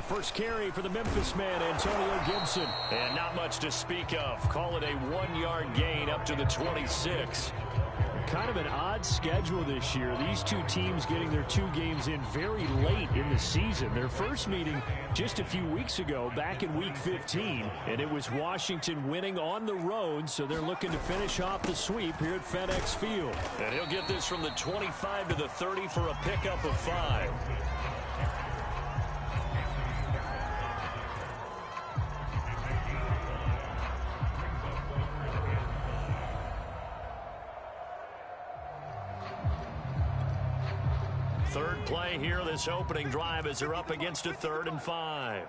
First carry for the Memphis man, Antonio Gibson. And not much to speak of. Call it a 1-yard gain up to the 26. Kind of an odd schedule this year. These two teams getting their 2 games in very late in the season. Their first meeting just a few weeks ago, back in Week 15. And it was Washington winning on the road, so they're looking to finish off the sweep here at FedEx Field. And he'll get this from the 25 to the 30 for a pickup of 5. Third play here, this opening drive, as they're up against a 3rd and 5.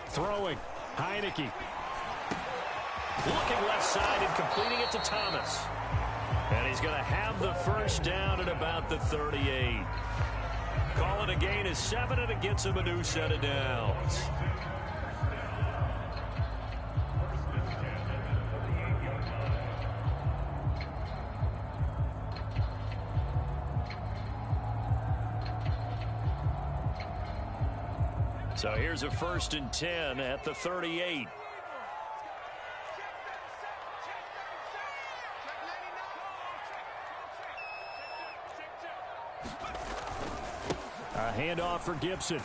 Throwing, Heineke. Looking left side and completing it to Thomas. And he's going to have the first down at about the 38. Call it a gain of 7, and it gets him a new set of downs. So here's a 1st and 10 at the 38. A handoff for Gibson.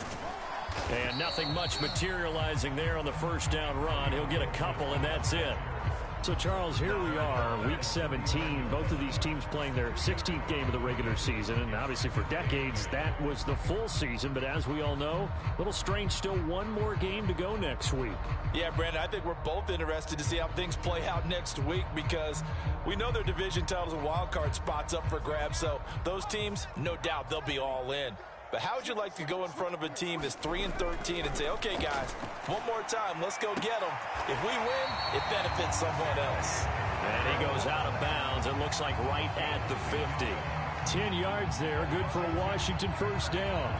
And nothing much materializing there on the first down run. He'll get a couple, and that's it. So, Charles, here we are, Week 17. Both of these teams playing their 16th game of the regular season. And obviously for decades, that was the full season. But as we all know, a little strange, still one more game to go next week. Yeah, Brandon, I think we're both interested to see how things play out next week, because we know their division titles and wild card spots up for grabs. So those teams, no doubt, they'll be all in. But how would you like to go in front of a team that's 3-13 and say, okay, guys, one more time, let's go get them. If we win, it benefits someone else. And he goes out of bounds. It looks like right at the 50. 10 yards there, good for a Washington first down.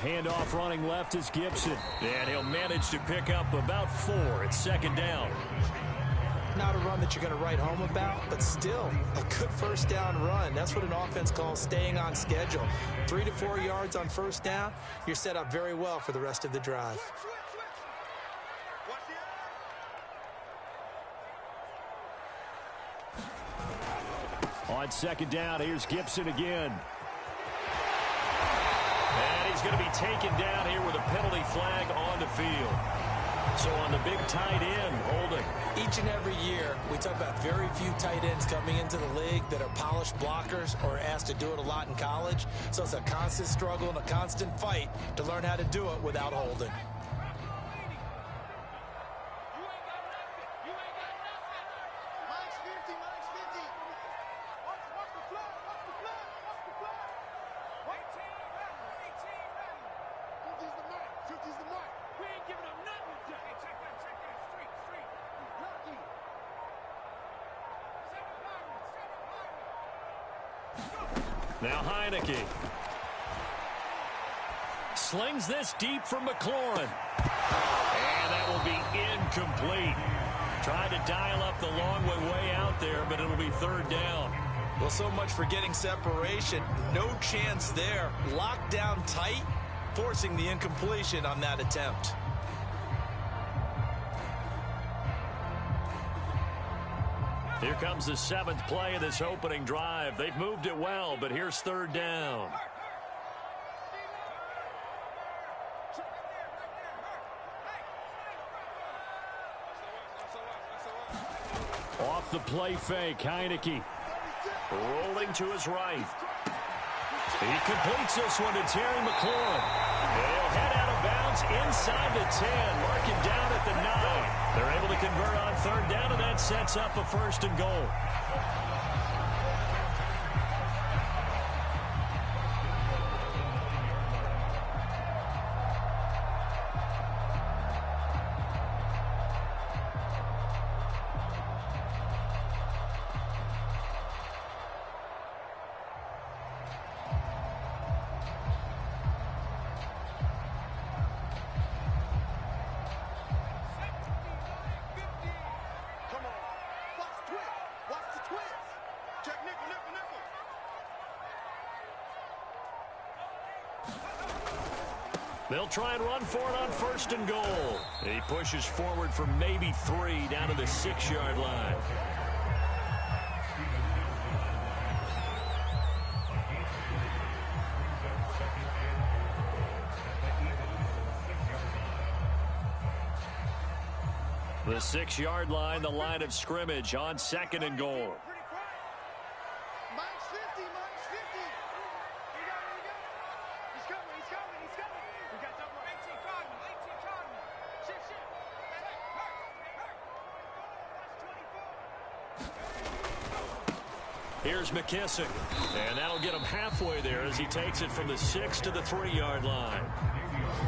Handoff running left is Gibson. And he'll manage to pick up about 4 at 2nd down. Not a run that you're going to write home about, but still a good first down run. That's what an offense calls staying on schedule. 3 to 4 yards on first down, you're set up very well for the rest of the drive. On 2nd down, here's Gibson again. And he's going to be taken down here with a penalty flag on the field. So on the big tight end, holding. Each and every year, we talk about very few tight ends coming into the league that are polished blockers or asked to do it a lot in college. So it's a constant struggle and a constant fight to learn how to do it without holding. Now Heineke. Slings this deep from McLaurin. And that will be incomplete. Tried to dial up the long way out there, but it'll be 3rd down. Well, so much for getting separation. No chance there. Locked down tight, forcing the incompletion on that attempt. Here comes the 7th play of this opening drive. They've moved it well, but here's 3rd down. Off the play fake, Heineke. Rolling to his right. He completes this one to Terry McLaurin. They'll head out of bounds inside the 10. Mark it down at the 9. They're able to convert on 3rd down, and that sets up a 1st and goal. They'll try and run for it on 1st and goal. He pushes forward for maybe 3 down to the 6-yard line. The 6-yard line, the line of scrimmage on 2nd and goal. Here's McKissick, and that'll get him halfway there as he takes it from the 6 to the 3-yard line.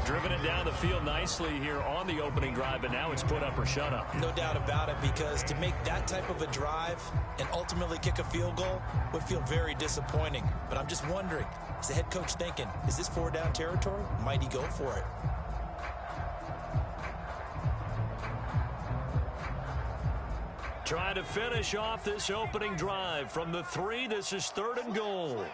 Driven it down the field nicely here on the opening drive, but now it's put up or shut up. No doubt about it, because to make that type of a drive and ultimately kick a field goal would feel very disappointing. But I'm just wondering, is the head coach thinking, is this 4-down territory? Might he go for it? Trying to finish off this opening drive from the 3. This is 3rd and goal.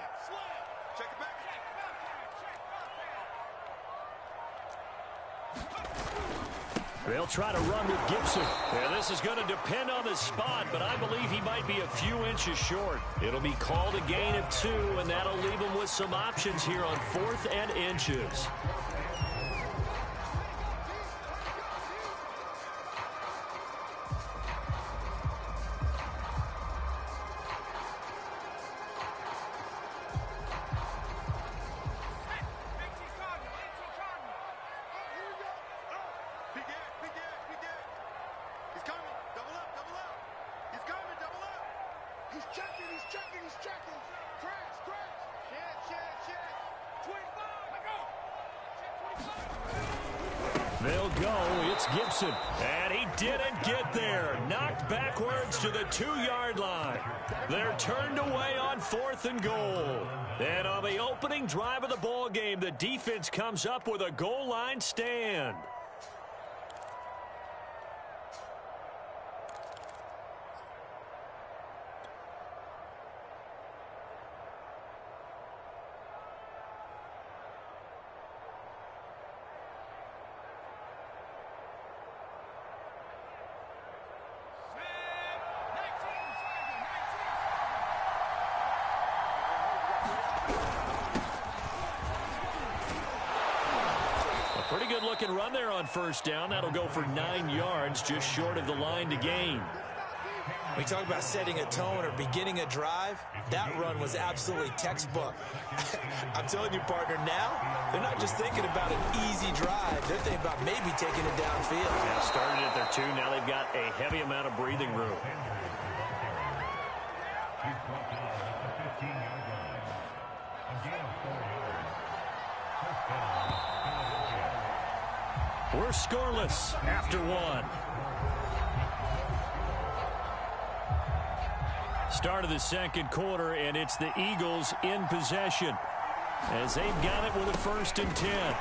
They'll try to run with Gibson. And this is going to depend on the spot, but I believe he might be a few inches short. It'll be called a gain of 2, and that'll leave him with some options here on 4th and inches. They'll go. It's Gibson. And he didn't get there. Knocked backwards to the 2-yard line. They're turned away on 4th and goal. And on the opening drive of the ball game, the defense comes up with a goal line stand. Pretty good looking run there on 1st down. That'll go for 9 yards, just short of the line to gain. We talk about setting a tone or beginning a drive. That run was absolutely textbook. I'm telling you, partner, now they're not just thinking about an easy drive. They're thinking about maybe taking it downfield. Yeah, started at their 2. Now they've got a heavy amount of breathing room. We're scoreless after 1. Start of the 2nd quarter, and it's the Eagles in possession as they've got it with a 1st and 10.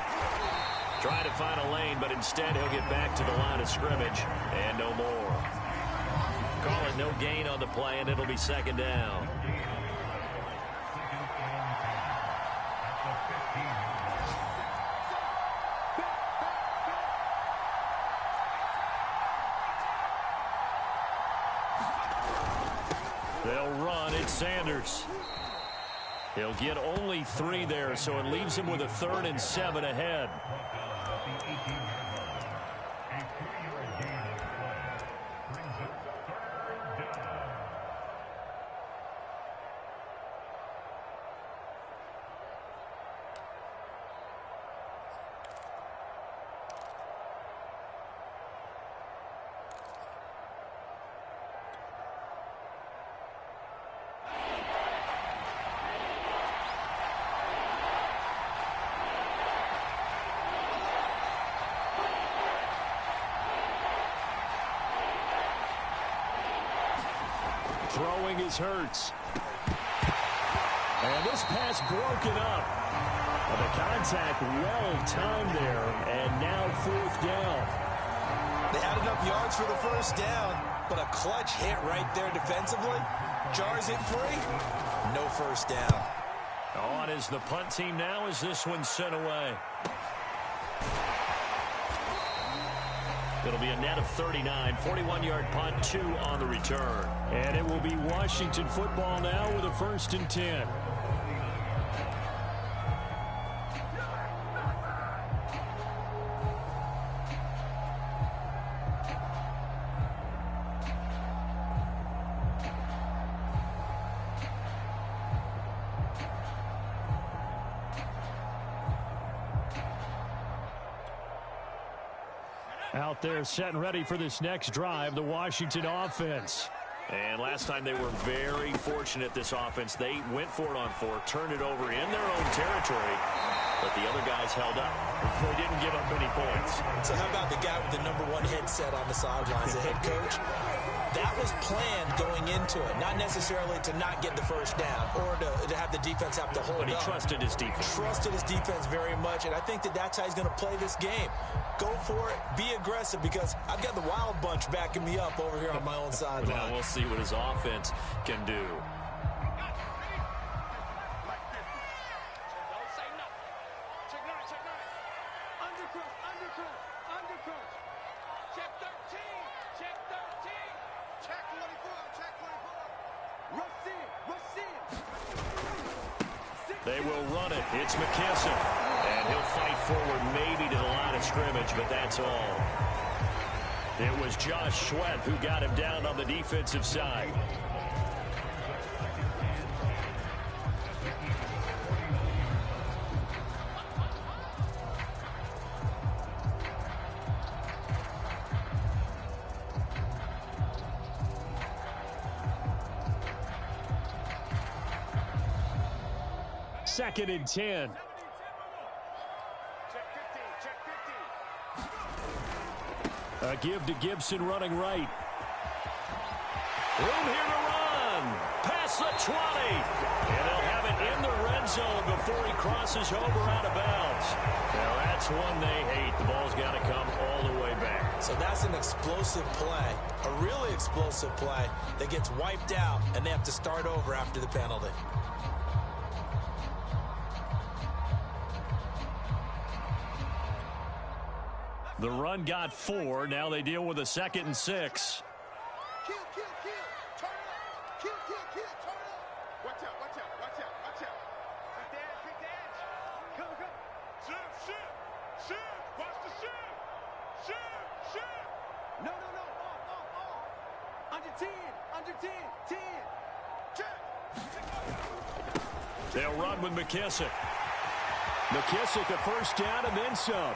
Trying to find a lane, but instead he'll get back to the line of scrimmage and no more. Call it no gain on the play, and it'll be 2nd down. They'll run. It's Sanders. He'll get only 3 there, so it leaves him with a 3rd and 7 ahead. Throwing is Hurts. And this pass broken up. The contact well timed there, and now 4th down. They had enough yards for the 1st down, but a clutch hit right there defensively. Jars it free. No first down. On is the punt team now as this one's sent away. It'll be a net of 39, 41-yard punt, 2 on the return. And it will be Washington football now with a 1st and 10. Out there set and ready for this next drive, the Washington offense. And last time they were very fortunate, this offense. They went for it on 4, turned it over in their own territory, but the other guys held up. They didn't give up any points. So how about the guy with the #1 headset on the sidelines, the head coach? That was planned going into it, not necessarily to not get the first down or to have the defense have to hold up. But he trusted his defense. Trusted his defense very much, and I think that's how he's going to play this game. Go for it, be aggressive, because I've got the wild bunch backing me up over here on my own sideline. Now we'll see what his offense can do. They will run it. It's McKissick. And he'll fight forward maybe to the line of scrimmage, but that's all. It was Josh Sweat who got him down on the defensive side. Second and 10. A give to Gibson running right. Room here to run. Past the 20. And they'll have it in the red zone before he crosses over out of bounds. Now that's one they hate. The ball's got to come all the way back. So that's an explosive play, a really explosive play that gets wiped out, and they have to start over after the penalty. The run got 4. Now they deal with a 2nd and 6. Kill, kill, kill. Turn up. Kill, kill, kill. Turn up. Watch out, watch out, watch out, watch out. Big dance. Go, go. Shoot. Watch the shoot. Shoot. No. Under 10. 10. They'll run with McKissick. McKissick a first down and then some.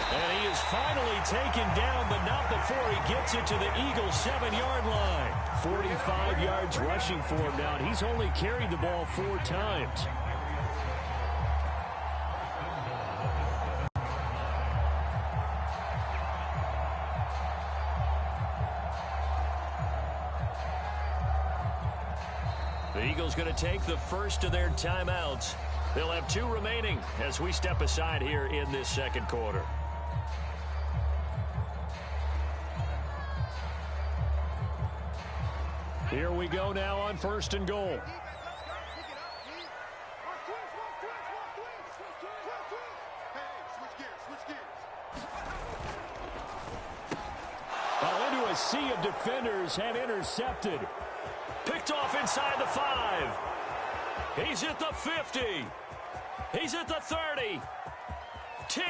And he is finally taken down, but not before he gets it to the Eagles' 7-yard line. 45 yards rushing for him now, and he's only carried the ball 4 times. The Eagles going to take the first of their timeouts. They'll have 2 remaining as we step aside here in this second quarter. Here we go now on 1st and goal. Into a sea of defenders and intercepted. Picked off inside the 5. He's at the 50. He's at the 30. 10.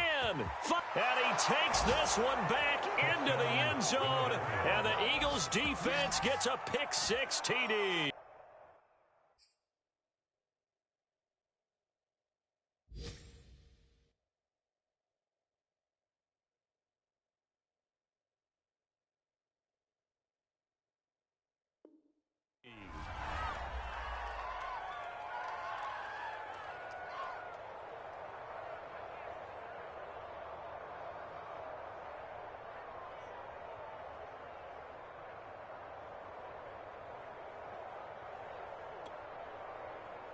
5. And he takes this one back into the end zone. And the Eagles defense gets a pick-6 TD.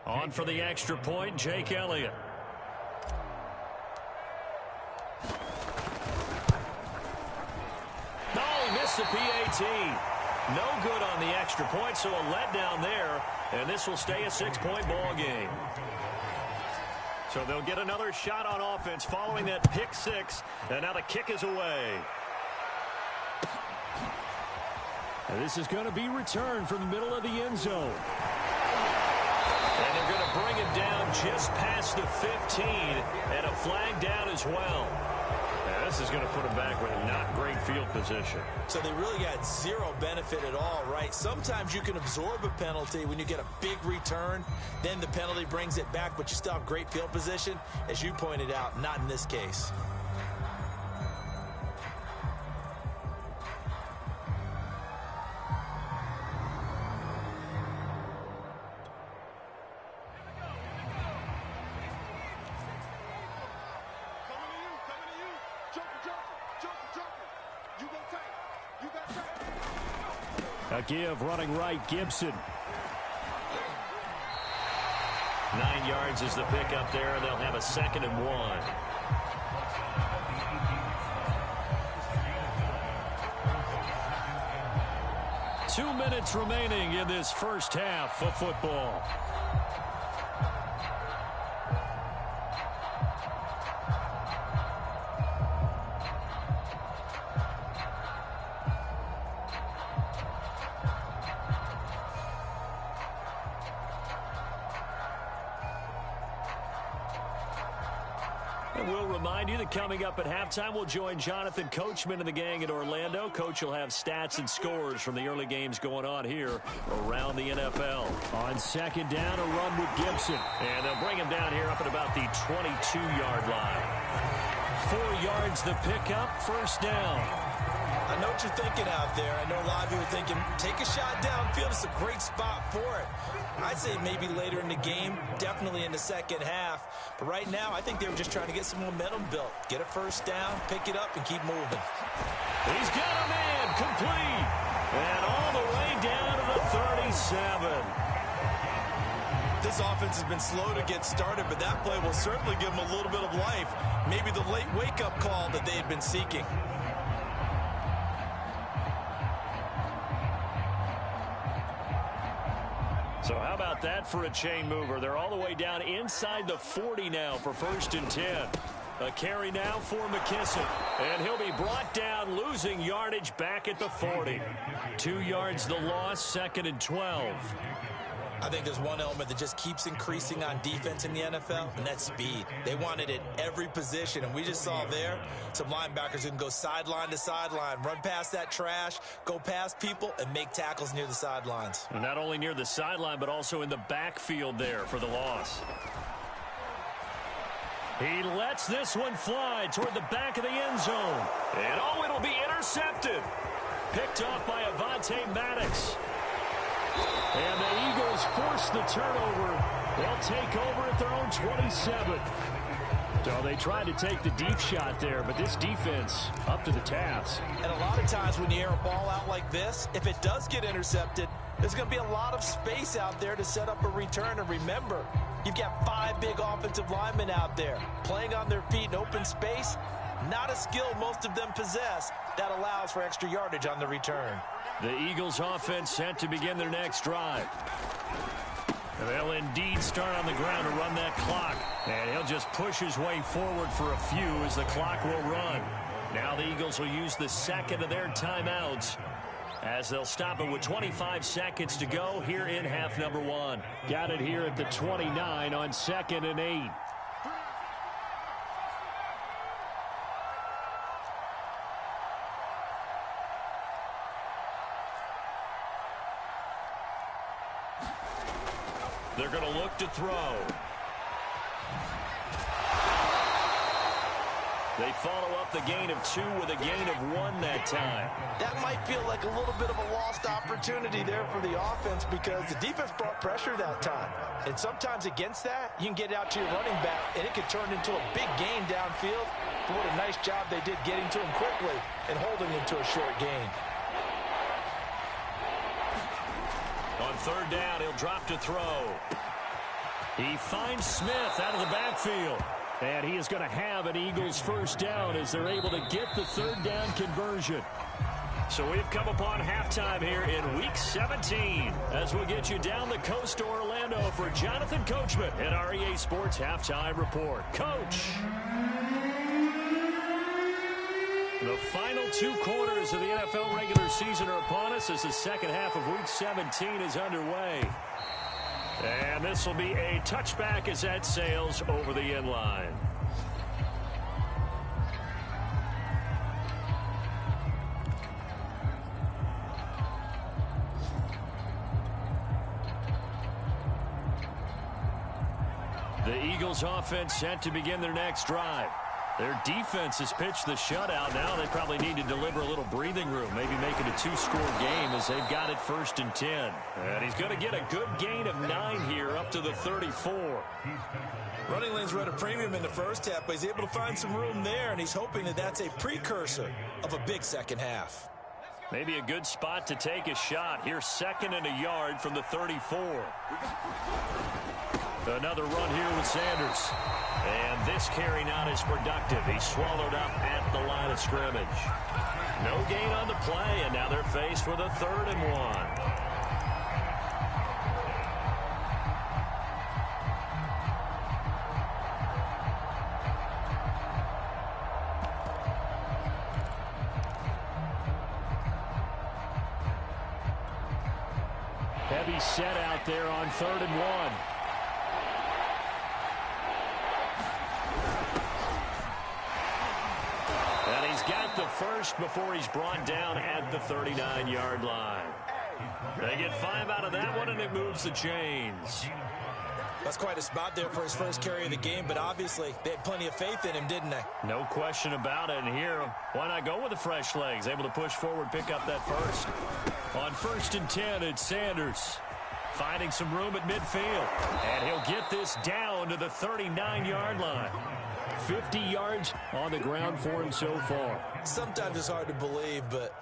On for the extra point, Jake Elliott. Oh, he missed the PAT. No good on the extra point, so a letdown there, and this will stay a 6-point ball game. So they'll get another shot on offense following that pick six, and now the kick is away. And this is going to be returned from the middle of the end zone. And they're going to bring him down just past the 15, and a flag down as well. And this is going to put him back with not great field position. So they really got zero benefit at all, right? Sometimes you can absorb a penalty when you get a big return. Then the penalty brings it back, but you still have great field position. As you pointed out, not in this case. A give running right, Gibson. 9 yards is the pickup there, and they'll have a 2nd and 1. Two minutes remaining in this first half of football. We'll remind you that coming up at halftime, we'll join Jonathan Coachman and the gang in Orlando. Coach will have stats and scores from the early games going on here around the NFL. On 2nd down, a run with Gibson. And they'll bring him down here up at about the 22-yard line. 4 yards the pickup, 1st down. I know what you're thinking out there. I know a lot of you are thinking, take a shot downfield. It's a great spot for it. I'd say maybe later in the game, definitely in the second half. But right now, I think they were just trying to get some momentum built. Get a 1st down, pick it up, and keep moving. He's got a man, complete. And all the way down to the 37. This offense has been slow to get started, but that play will certainly give them a little bit of life. Maybe the late wake-up call that they had been seeking. So how about that for a chain mover? They're all the way down inside the 40 now for 1st and 10. A carry now for McKissick. And he'll be brought down, losing yardage back at the 40. 2 yards the loss, 2nd and 12. I think there's one element that just keeps increasing on defense in the NFL, and that's speed. They want it at every position, and we just saw there some linebackers who can go sideline to sideline, run past that trash, go past people, and make tackles near the sidelines. And not only near the sideline, but also in the backfield there for the loss. He lets this one fly toward the back of the end zone. And oh, it'll be intercepted. Picked off by Avonte Maddox. And the Eagles force the turnover. They'll take over at their own 27. So they tried to take the deep shot there, but this defense up to the task. And a lot of times when you air a ball out like this, if it does get intercepted, there's going to be a lot of space out there to set up a return. And remember, you've got 5 big offensive linemen out there playing on their feet in open space. Not a skill most of them possess that allows for extra yardage on the return. The Eagles offense set to begin their next drive. They'll indeed start on the ground to run that clock. And he'll just push his way forward for a few as the clock will run. Now the Eagles will use the 2nd of their timeouts as they'll stop it with 25 seconds to go here in half number 1. Got it here at the 29 on 2nd and 8. They're going to look to throw. They follow up the gain of 2 with a gain of 1 that time. That might feel like a little bit of a lost opportunity there for the offense because the defense brought pressure that time. And sometimes against that, you can get out to your running back, and it could turn into a big gain downfield. But what a nice job they did getting to him quickly and holding him to a short gain. On 3rd down, he'll drop to throw. He finds Smith out of the backfield. And he is going to have an Eagles 1st down as they're able to get the 3rd down conversion. So we've come upon halftime here in Week 17 as we'll get you down the coast to Orlando for Jonathan Coachman at our EA Sports Halftime Report. Coach. The final 2 quarters of the NFL regular season are upon us as the second half of Week 17 is underway. And this will be a touchback as that sails over the end line. The Eagles offense set to begin their next drive. Their defense has pitched the shutout. Now they probably need to deliver a little breathing room, maybe make it a 2-score game as they've got it 1st and 10. And he's going to get a good gain of 9 here up to the 34. Running lanes were at a premium in the first half, but he's able to find some room there, and he's hoping that that's a precursor of a big second half. Maybe a good spot to take a shot. Here's 2nd and a yard from the 34. Another run here with Sanders. And this carry not as productive. He's swallowed up at the line of scrimmage. No gain on the play, and now they're faced with a 3rd and 1. Heavy set out there on 3rd and 1. And he's got the first before he's brought down at the 39-yard line. They get 5 out of that one, and it moves the chains. That's quite a spot there for his first carry of the game, but obviously they had plenty of faith in him, didn't they? No question about it. And here, why not go with the fresh legs? Able to push forward, pick up that first. On 1st and 10, it's Sanders finding some room at midfield. And he'll get this down to the 39-yard line. 50 yards on the ground for him so far. Sometimes it's hard to believe, but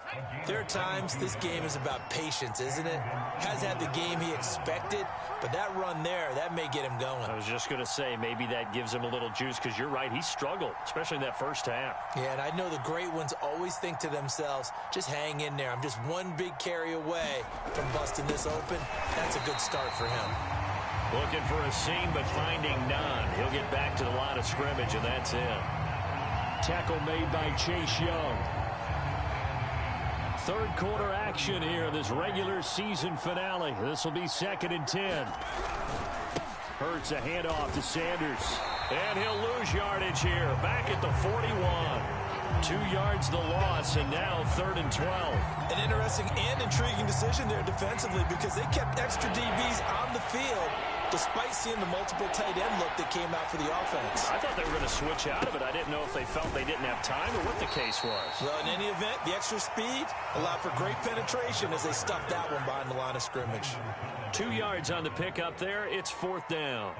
there are times this game is about patience, isn't it? Has had the game he expected, but that run there, that may get him going. I was just going to say, maybe that gives him a little juice, because you're right, he struggled, especially in that first half. Yeah, and I know the great ones always think to themselves, just hang in there. I'm just one big carry away from busting this open. That's a good start for him. Looking for a seam, but finding none. He'll get back to the line of scrimmage, and that's it. Tackle made by Chase Young. 3rd quarter action here in this regular season finale. This will be 2nd and 10. Hurts a handoff to Sanders. And he'll lose yardage here. Back at the 41. 2 yards the loss, and now 3rd and 12. An interesting and intriguing decision there defensively, because they kept extra DBs on the field despite seeing the multiple tight end look that came out for the offense. I thought they were going to switch out of it. I didn't know if they felt they didn't have time or what the case was. Well, in any event, the extra speed allowed for great penetration as they stuffed that one behind the line of scrimmage. 2 yards on the pickup there. It's 4th down.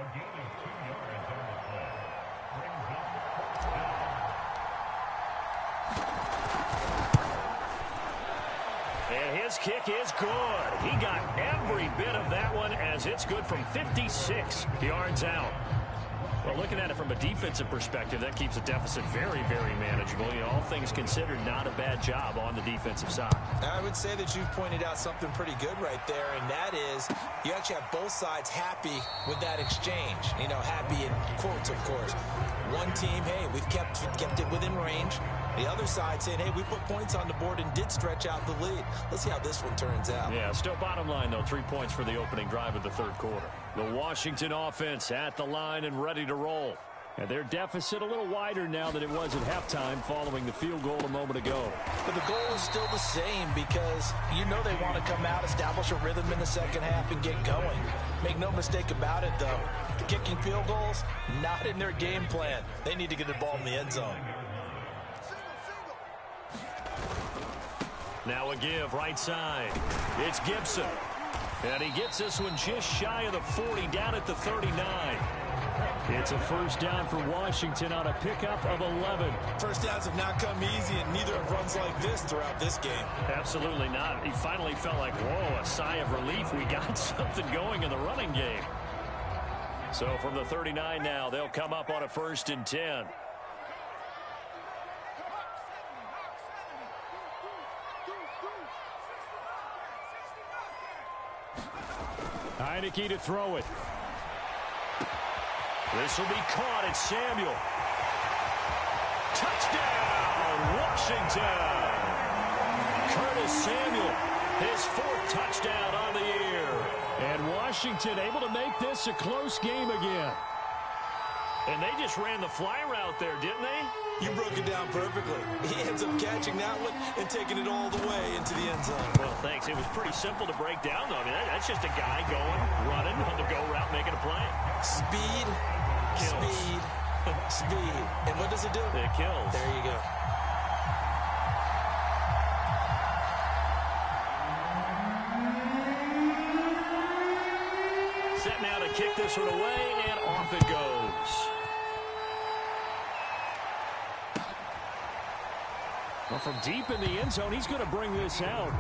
And his kick is good. He got every bit of that one, as it's good from 56 yards out. Well, looking at it from a defensive perspective, that keeps the deficit very, very manageable. You know, all things considered, not a bad job on the defensive side. I would say that you've pointed out something pretty good right there, and that is you actually have both sides happy with that exchange. You know, happy in quotes, of course. One team, hey, we've kept it within range. The other side saying, hey, we put points on the board and did stretch out the lead. Let's see how this one turns out. Yeah, still bottom line, though, 3 points for the opening drive of the 3rd quarter. The Washington offense at the line and ready to roll. And their deficit a little wider now than it was at halftime following the field goal a moment ago. But the goal is still the same, because you know they want to come out, establish a rhythm in the second half, and get going. Make no mistake about it, though. Kicking field goals, not in their game plan. They need to get the ball in the end zone. Now a give right side. It's Gibson. And he gets this one just shy of the 40, down at the 39. It's a 1st down for Washington on a pickup of 11. First downs have not come easy, and neither have runs like this throughout this game. Absolutely not. He finally felt like, whoa, a sigh of relief. We got something going in the running game. So from the 39 now, they'll come up on a 1st and 10. Heineke to throw it. This will be caught. It's Samuel. Touchdown, Washington. Curtis Samuel, his 4th touchdown on the year. And Washington able to make this a close game again. And they just ran the fly route there, didn't they? You broke it down perfectly. He ends up catching that one and taking it all the way into the end zone. Well, thanks. It was pretty simple to break down, though. I mean, that's just a guy going, running on the go route, making a play. Speed, Kills. speed, speed. And what does it do? It kills. There you go. Set now to kick this one away, and off it goes. Well, from deep in the end zone, he's going to bring this out.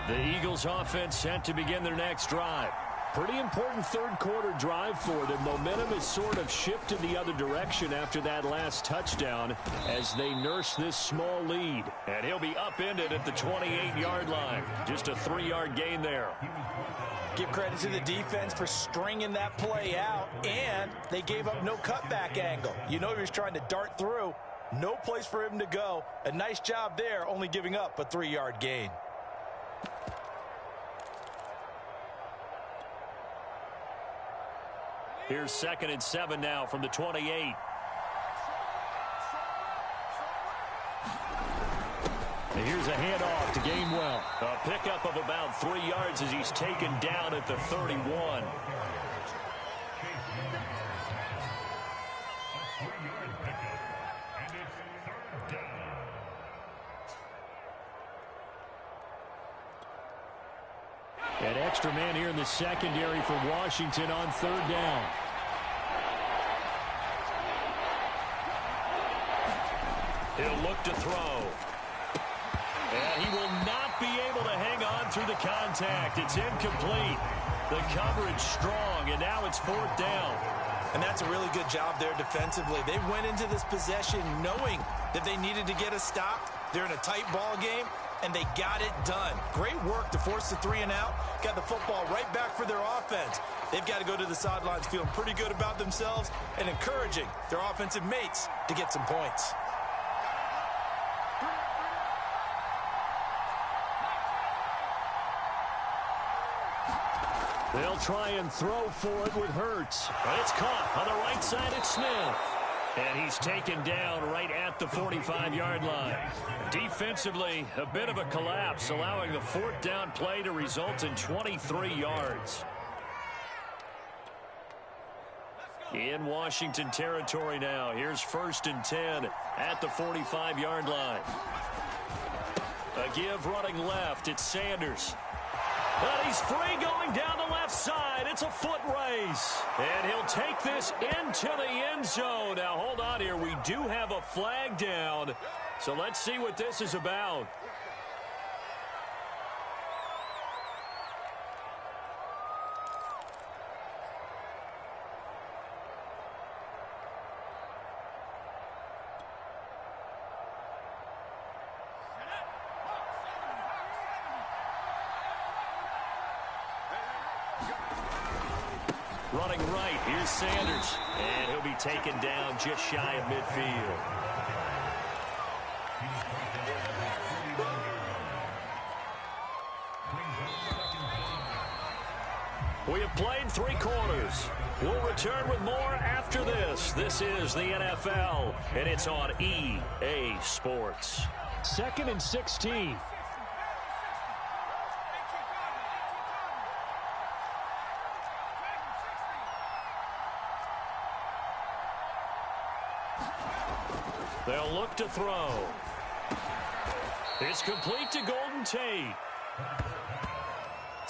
The Eagles offense set to begin their next drive. Pretty important third quarter drive for them. Momentum has sort of shifted the other direction after that last touchdown as they nurse this small lead. And he'll be upended at the 28-yard line. Just a 3-yard gain there. Give credit to the defense for stringing that play out, and they gave up no cutback angle. You know he was trying to dart through. No place for him to go. A nice job there, only giving up a 3-yard gain. Here's 2nd and 7 now from the 28. And here's a handoff to Gainwell. A pickup of about 3 yards as he's taken down at the 31. An extra man here in the secondary for Washington on 3rd down. He'll look to throw. And he will not be able to hang on through the contact. It's incomplete. The coverage strong, and now it's 4th down. And that's a really good job there defensively. They went into this possession knowing that they needed to get a stop. They're in a tight ball game, and they got it done. Great work to force the 3 and out. Got the football right back for their offense. They've got to go to the sidelines feeling pretty good about themselves and encouraging their offensive mates to get some points. They'll try and throw for it with Hurts. But it's caught on the right side. It's Smith. And he's taken down right at the 45-yard line. Defensively, a bit of a collapse, allowing the 4th down play to result in 23 yards. In Washington territory now. Here's 1st and 10 at the 45-yard line. A give running left. It's Sanders. But he's free going down the left side. It's a foot race. And he'll take this into the end zone. Now, hold on here. We do have a flag down. So let's see what this is about. Running right, here's Sanders. And he'll be taken down just shy of midfield. We have played 3 quarters. We'll return with more after this. This is the NFL, and it's on EA Sports. 2nd and 16. They'll look to throw. It's complete to Golden Tate.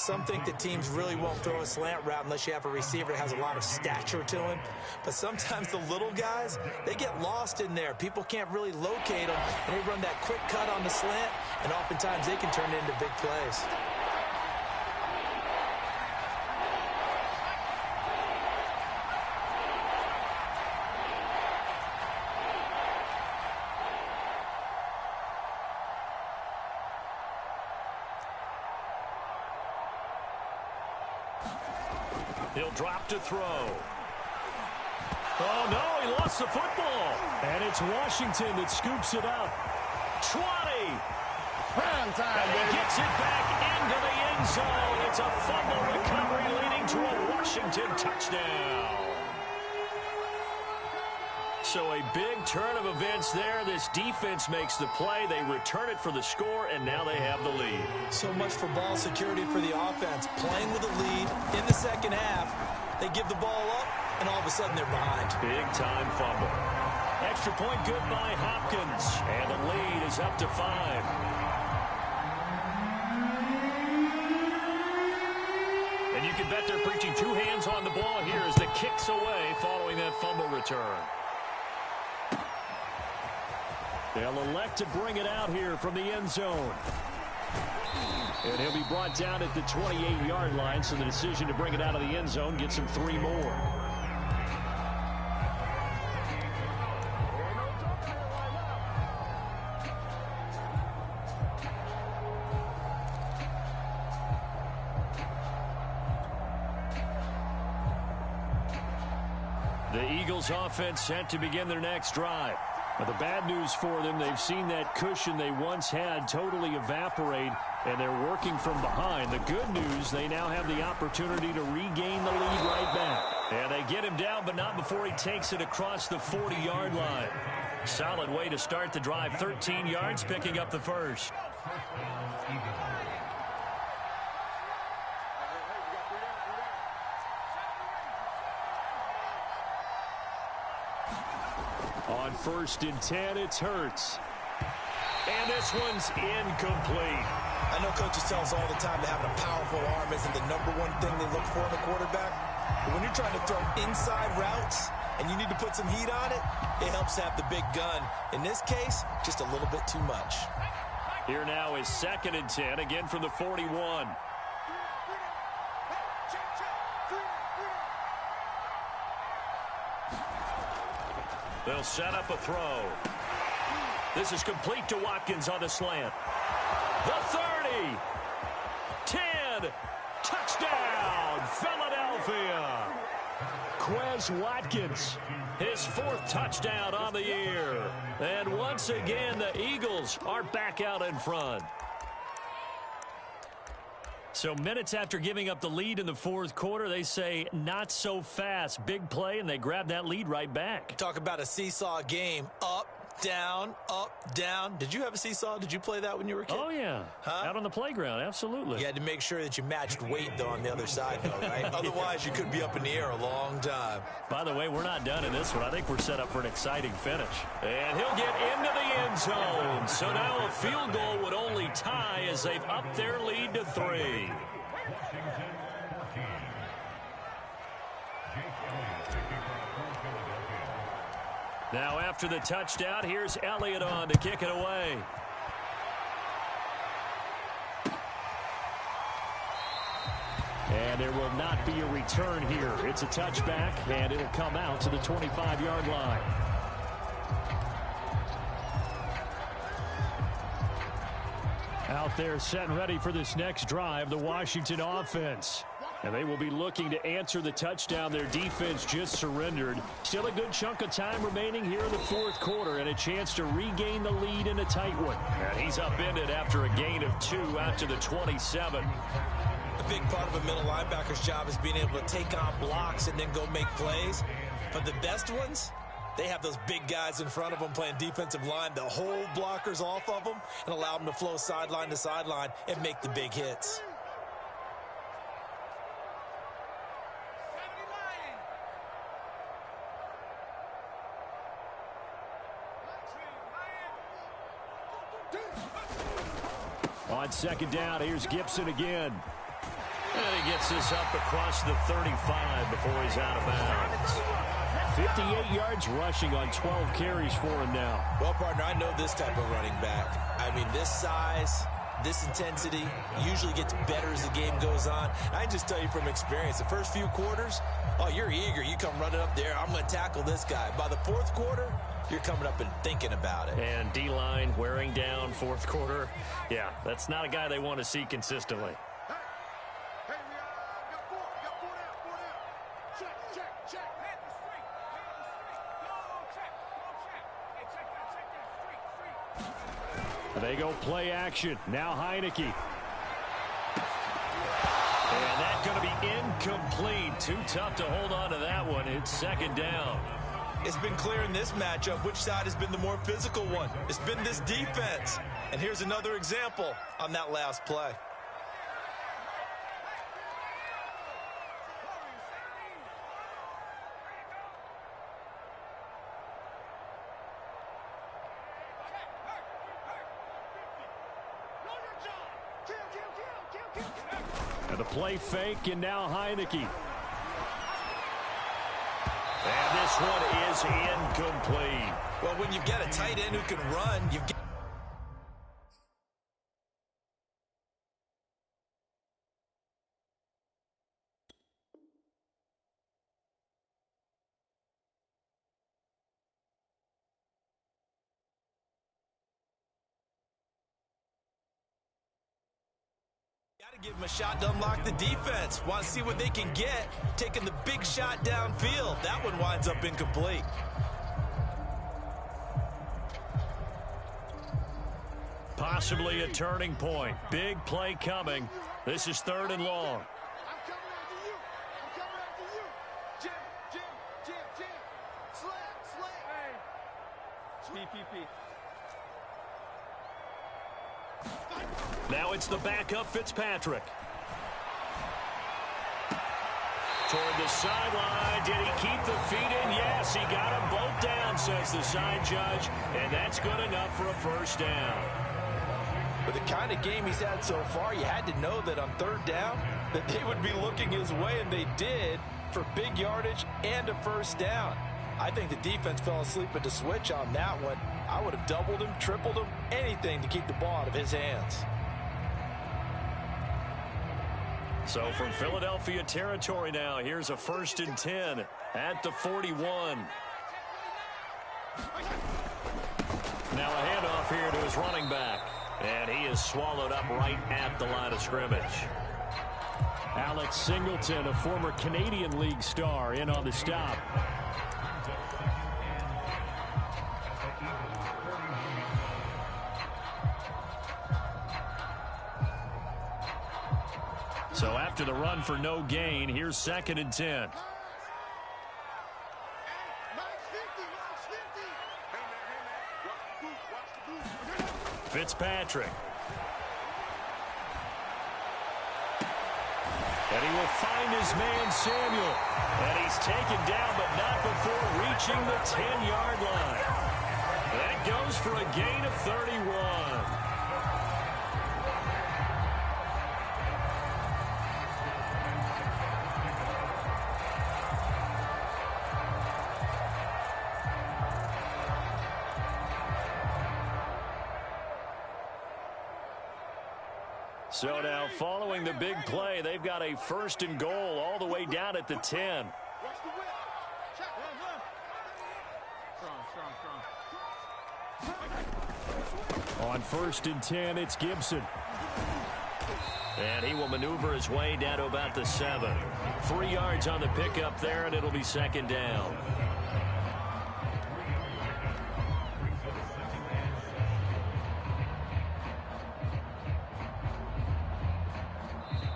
Some think that teams really won't throw a slant route unless you have a receiver that has a lot of stature to him. But sometimes the little guys, they get lost in there. People can't really locate them, and they run that quick cut on the slant, and oftentimes they can turn it into big plays. He'll drop to throw. Oh, no, he lost the football. And it's Washington that scoops it up. 20. And he gets it back into the end zone. It's a fumble recovery leading to a Washington touchdown. So a big turn of events there. This defense makes the play. They return it for the score, and now they have the lead. So much for ball security for the offense. Playing with a lead in the second half. They give the ball up, and all of a sudden they're behind. Big-time fumble. Extra point good by Hopkins. And the lead is up to 5. And you can bet they're preaching 2 hands on the ball here as the kick's away following that fumble return. They'll elect to bring it out here from the end zone. And he'll be brought down at the 28-yard line, so the decision to bring it out of the end zone gets him 3 more. The Eagles offense set to begin their next drive. But the bad news for them, they've seen that cushion they once had totally evaporate, and they're working from behind. The good news, they now have the opportunity to regain the lead right back. And they get him down, but not before he takes it across the 40-yard line. Solid way to start the drive. 13 yards, picking up the first. On 1st and 10, it's Hurts. And this one's incomplete. I know coaches tell us all the time that having a powerful arm isn't the #1 thing they look for in a quarterback. But when you're trying to throw inside routes and you need to put some heat on it, it helps have the big gun. In this case, just a little bit too much. Here now is 2nd and 10, again from the 41. They'll set up a throw. This is complete to Watkins on the slant. The 30. 10. Touchdown, Philadelphia. Quez Watkins. His 4th touchdown on the year. And once again, the Eagles are back out in front. So minutes after giving up the lead in the 4th quarter, they say not so fast. Big play, and they grab that lead right back. Talk about a seesaw game. Up, down, up, down. Did you have a seesaw? Did you play that when you were a kid? Oh, yeah. Huh? Out on the playground, absolutely. You had to make sure that you matched weight, though, on the other side, though, right? Otherwise, you could be up in the air a long time. By the way, we're not done in this one. I think we're set up for an exciting finish. And he'll get into the end zone. So now a field goal would only tie as they've upped their lead to 3. Now after the touchdown, here's Elliott on to kick it away. And there will not be a return here. It's a touchback, and it'll come out to the 25-yard line. Out there set and ready for this next drive, the Washington offense. And they will be looking to answer the touchdown their defense just surrendered. Still a good chunk of time remaining here in the 4th quarter and a chance to regain the lead in a tight one. And he's upended after a gain of 2 out to the 27. A big part of a middle linebacker's job is being able to take on blocks and then go make plays. But the best ones, they have those big guys in front of them playing defensive line. They'll hold blockers off of them and allow them to flow sideline to sideline and make the big hits. On 2nd down, here's Gibson again. he gets this up across the 35 before he's out of bounds. 58 yards rushing on 12 carries for him now. Well, partner, I know this type of running back. I mean, this size, this intensity usually gets better as the game goes on. I can just tell you from experience, the first few quarters, oh, you're eager. You come running up there, I'm going to tackle this guy. By the fourth quarter, you're coming up and thinking about it. And D-line wearing down fourth quarter. Yeah, that's not a guy they want to see consistently. They go play action. Now Heineke. And that's going to be incomplete. Too tough to hold on to that one. It's second down. It's been clear in this matchup which side has been the more physical one. It's been this defense. And here's another example on that last play. And the play fake, and now Heineke. And this one is incomplete. Well, when you've got a tight end who can run, you've got... Got to give them a shot to unlock the defense. Want to see what they can get, taking the big shot downfield. That one winds up incomplete. Possibly a turning point. Big play coming. This is 3rd and long. I'm coming after you. I'm coming after you. Jim. Slap. PPP. Now it's the backup Fitzpatrick. Toward the sideline. Did he keep the feet in? Yes, he got them both down, says the side judge. And that's good enough for a first down. With the kind of game he's had so far, you had to know that on 3rd down that they would be looking his way, and they did, for big yardage and a first down. I think the defense fell asleep at the switch on that one. I would have doubled him, tripled him, anything to keep the ball out of his hands. So from Philadelphia territory now, here's a 1st and 10 at the 41. Now a handoff here to his running back. And he is swallowed up right at the line of scrimmage. Alex Singleton, a former Canadian League star, in on the stop. So after the run for no gain, here's 2nd and 10. Fitzpatrick. And he will find his man Samuel. And he's taken down, but not before reaching the 10-yard line. That goes for a gain of 31. So now, following the big play, they've got a 1st and goal all the way down at the 10. On 1st and 10, it's Gibson. And he will maneuver his way down to about the 7. 3 yards on the pickup there, and it'll be 2nd down.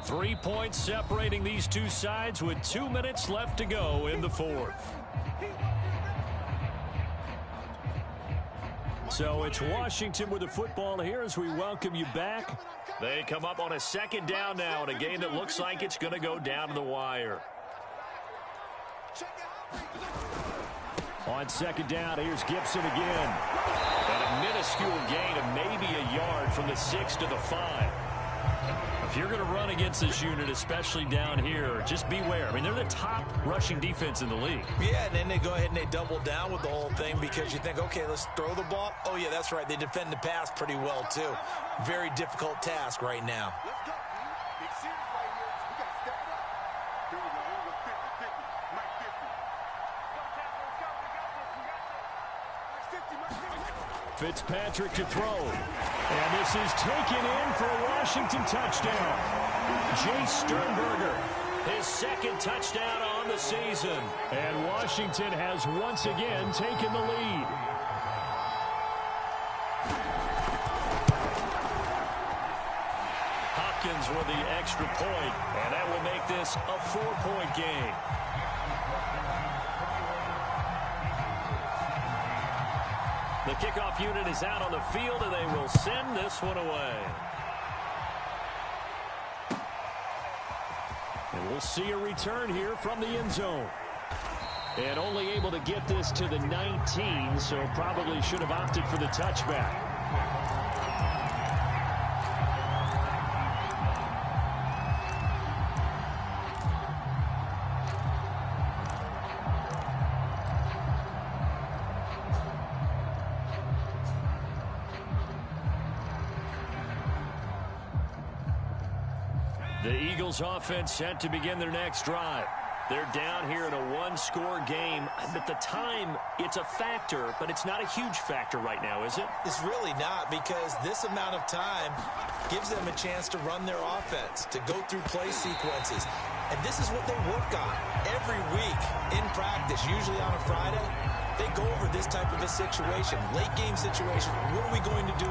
Three points separating these two sides with 2 minutes left to go in the 4th. So it's Washington with the football here as we welcome you back. They come up on a 2nd down now in a game that looks like it's going to go down to the wire. On 2nd down, here's Gibson again. And a minuscule gain of maybe a yard from the 6 to the 5. If you're going to run against this unit, especially down here, just beware. I mean, they're the top rushing defense in the league. Yeah, and then they go ahead and they double down with the whole thing because you think, okay, let's throw the ball. Oh, yeah, that's right. They defend the pass pretty well, too. Very difficult task right now. Let's go, big series right here. We got to step it up. Here we go. Here we go. 50-50. Mike 50. Let's go. Mike 50. Fitzpatrick to throw. And this is taken in for a Washington touchdown. Jace Sternberger, his second touchdown on the season. And Washington has once again taken the lead. Hopkins with the extra point, and that will make this a 4-point game. The kickoff unit is out on the field, and they will send this one away. And we'll see a return here from the end zone. And only able to get this to the 19, so probably should have opted for the touchback. The Eagles offense set to begin their next drive. They're down here in a one-score game. At the time, it's a factor, but it's not a huge factor right now, is it? It's really not, because this amount of time gives them a chance to run their offense, to go through play sequences. And this is what they work on every week in practice, usually on a Friday. They go over this type of a situation, late game situation. What are we going to do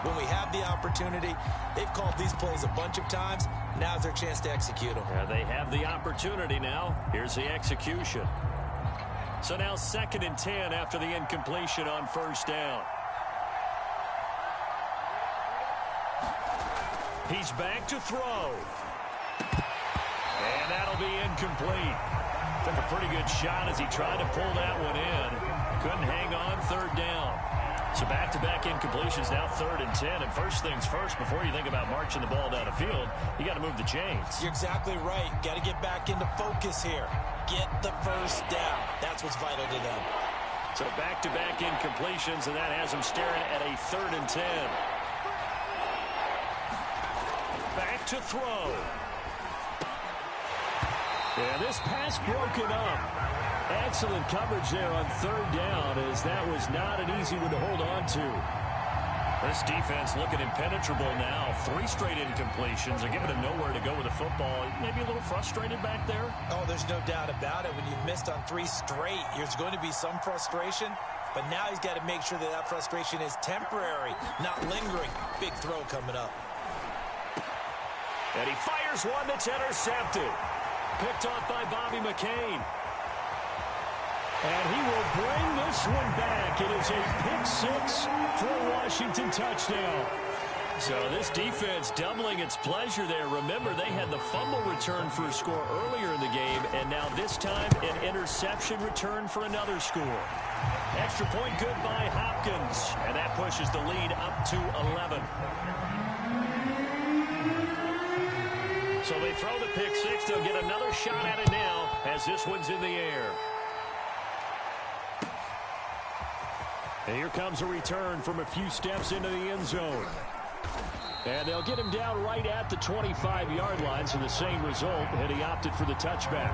when we have the opportunity? They've called these plays a bunch of times. Now's their chance to execute them. Yeah, they have the opportunity now. Here's the execution. So now 2nd and 10 after the incompletion on first down. He's back to throw. And that'll be incomplete. Took a pretty good shot as he tried to pull that one in. Couldn't hang on, 3rd down. So back-to-back incompletions, now 3rd and 10. And first things first, before you think about marching the ball down the field, you got to move the chains. You're exactly right. Got to get back into focus here. Get the first down. That's what's vital to them. So back-to-back incompletions, and that has them staring at a 3rd and 10. Back to throw. Yeah, this pass broken up. Excellent coverage there on 3rd down, as that was not an easy one to hold on to. This defense looking impenetrable now. 3 straight incompletions. They're giving him nowhere to go with the football. Maybe a little frustrated back there. Oh, there's no doubt about it. When you've missed on 3 straight, there's going to be some frustration. But now he's got to make sure that that frustration is temporary, not lingering. Big throw coming up. And he fires one that's intercepted. Picked off by Bobby McCain. And he will bring this one back. It is a pick-6 for a Washington touchdown. So this defense doubling its pleasure there. Remember, they had the fumble return for a score earlier in the game, and now this time an interception return for another score. Extra point good by Hopkins, and that pushes the lead up to 11. So they throw the pick-6. They'll get another shot at it now as this one's in the air. And here comes a return from a few steps into the end zone. And they'll get him down right at the 25-yard line, so the same result, and he opted for the touchback.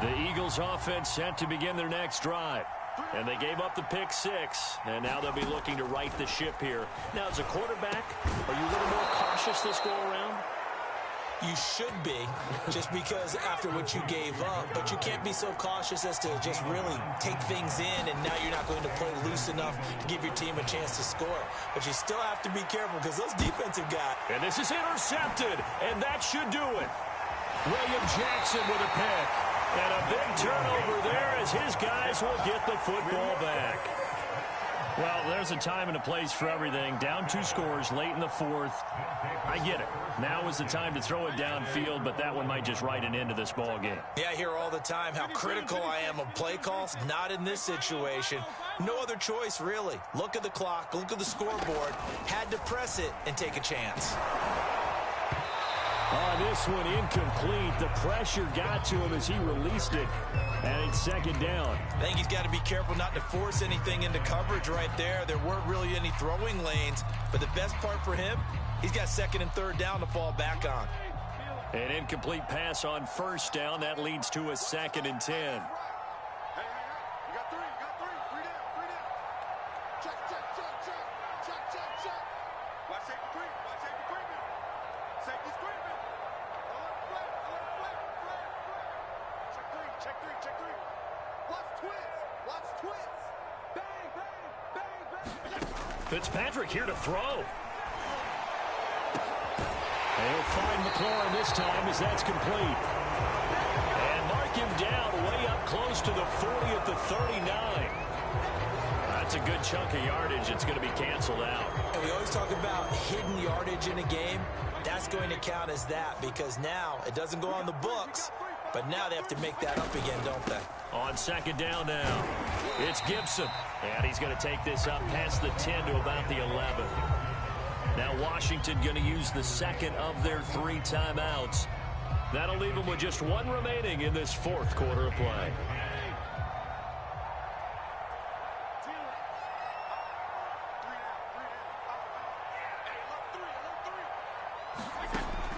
The Eagles offense set to begin their next drive. And they gave up the pick-6, and now they'll be looking to right the ship here. Now, as a quarterback, are you a little more cautious this go-around? You should be, just because after what you gave up, but you can't be so cautious as to just really take things in, and now you're not going to play loose enough to give your team a chance to score. But you still have to be careful because those defensive guys. And this is intercepted, and that should do it. William Jackson with a pick. And a big turnover there as his guys will get the football back. Well, there's a time and a place for everything. Down 2 scores late in the fourth. I get it. Now is the time to throw it downfield, but that one might just write an end to this ball game. Yeah, I hear all the time how critical I am of play calls. Not in this situation. No other choice, really. Look at the clock. Look at the scoreboard. Had to press it and take a chance. This one incomplete. The pressure got to him as he released it. And it's second down. I think he's got to be careful not to force anything into coverage right there. There weren't really any throwing lanes. But the best part for him, he's got second and third down to fall back on. An incomplete pass on first down. That leads to a 2nd and 10. Hey, you got three. Three down. Check. Watch safety creeping. Safety's creeping. Flag. Check three. Watch twist. Bang. Fitzpatrick here to throw. They'll find McLaurin this time as that's complete. And mark him down way up close to the 40 at the 39. That's a good chunk of yardage. It's going to be canceled out. And we always talk about hidden yardage in a game. That's going to count as that because now it doesn't go on the books, but now they have to make that up again, don't they? On second down now, it's Gibson. And he's going to take this up past the 10 to about the 11. Now Washington going to use the second of their 3 timeouts. That'll leave them with just 1 remaining in this 4th quarter of play.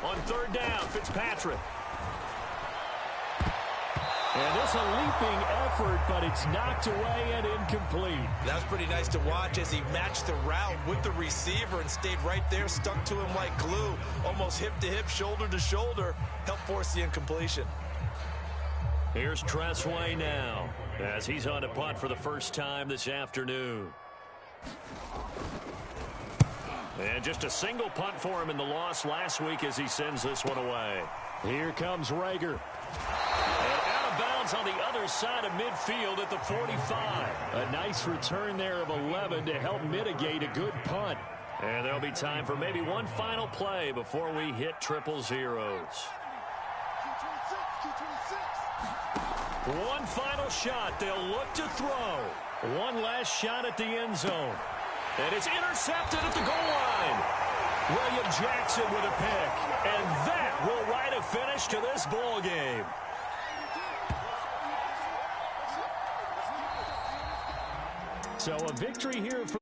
On third down, Fitzpatrick. And this a leaping effort, but it's knocked away and incomplete. That was pretty nice to watch as he matched the route with the receiver and stayed right there, stuck to him like glue, almost hip to hip, shoulder to shoulder, helped force the incompletion. Here's Tressway now as he's on a punt for the first time this afternoon. And just a single punt for him in the loss last week as he sends this one away. Here comes Rager. And out of bounds on the other side of midfield at the 45. A nice return there of 11 to help mitigate a good punt. And there'll be time for maybe one final play before we hit triple zeros. One final shot. They'll look to throw. One last shot at the end zone. And it's intercepted at the goal line. William Jackson with a pick. And that will write a finish to this ball game. So a victory here for